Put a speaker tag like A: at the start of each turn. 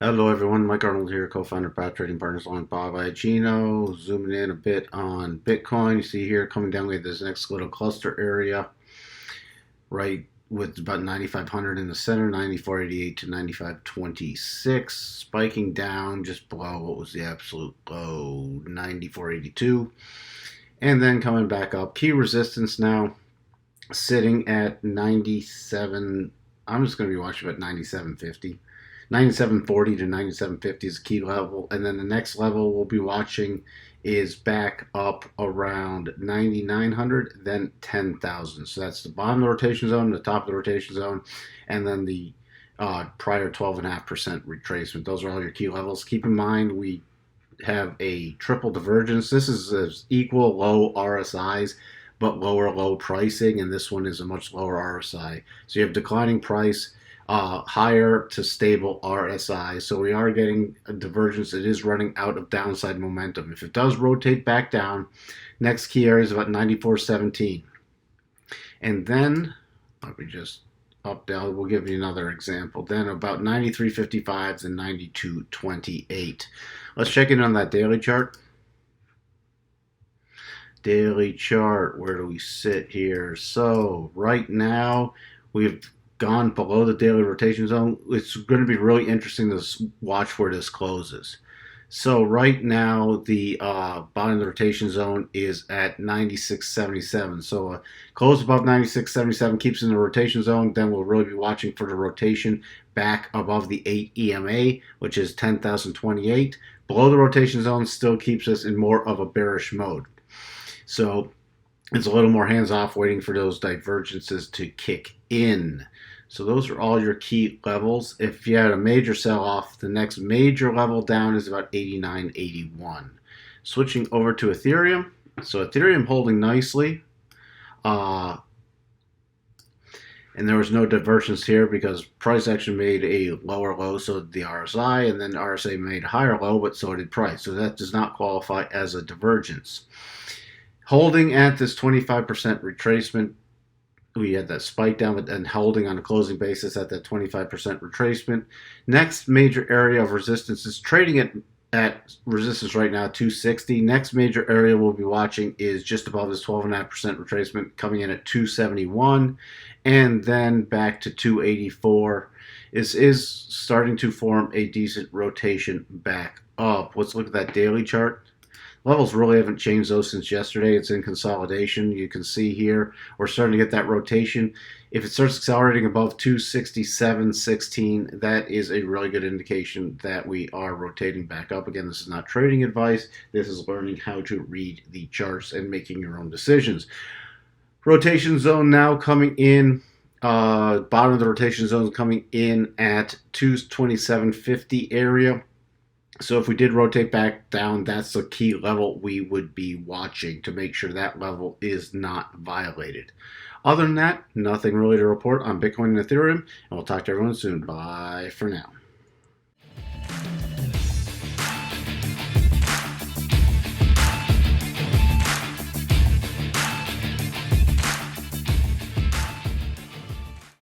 A: Hello everyone, Mike Arnold here, co-founder of Path Trading Partners along with Bob Iacino. Zooming in a bit on Bitcoin. You see here coming down with this next little cluster area, right, with about 9,500 in the center, 94.88 to 95.26, spiking down just below what was the absolute low, 94.82, and then coming back up. Key resistance now sitting at 97. I'm just going to be watching about 97.50. 97.40 to 97.50 is a key level, and then the next level we'll be watching is back up around 9,900, then 10,000. So that's the bottom of the rotation zone, the top of the rotation zone, and then the prior 12.5% retracement. Those are all your key levels. Keep in mind we have a triple divergence. This is equal low RSIs but lower low pricing, and this one is a much lower RSI. So you have declining price, higher to stable RSI. So we are getting a divergence. It is running out of downside momentum. If it does rotate back down, next key area is about 94.17. And then, let me just up down, we'll give you another example. Then about 93.55 and 92.28. Let's check in on that daily chart. Daily chart, where do we sit here? So right now we've gone below the daily rotation zone. It's going to be really interesting to watch where this closes. So right now the bottom of the rotation zone is at 96.77. So close above 96.77 keeps in the rotation zone. Then we'll really be watching for the rotation back above the 8 EMA, which is 10,028. Below the rotation zone still keeps us in more of a bearish mode. So it's a little more hands-off, waiting for those divergences to kick in. So those are all your key levels. If you had a major sell-off, the next major level down is about 89.81. Switching over to Ethereum. So Ethereum holding nicely. And there was no divergence here because price action made a lower low, so did the RSI, and then RSI made a higher low, but so did price. So that does not qualify as a divergence. Holding at this 25% retracement, we had that spike down, but then holding on a closing basis at that 25% retracement. Next major area of resistance is trading at resistance right now, 260. Next major area we'll be watching is just above this 12.5% retracement, coming in at 271, and then back to 284. Is starting to form a decent rotation back up. Let's look at that daily chart. Levels really haven't changed though since yesterday. It's in consolidation. You can see here we're starting to get that rotation. If it starts accelerating above 267.16, that is a really good indication that we are rotating back up. Again, this is not trading advice. This is learning how to read the charts and making your own decisions. Rotation zone now coming in. Bottom of the rotation zone coming in at 227.50 area. So if we did rotate back down, that's the key level we would be watching to make sure that level is not violated. Other than that, nothing really to report on Bitcoin and Ethereum, and we'll talk to everyone soon. Bye for now.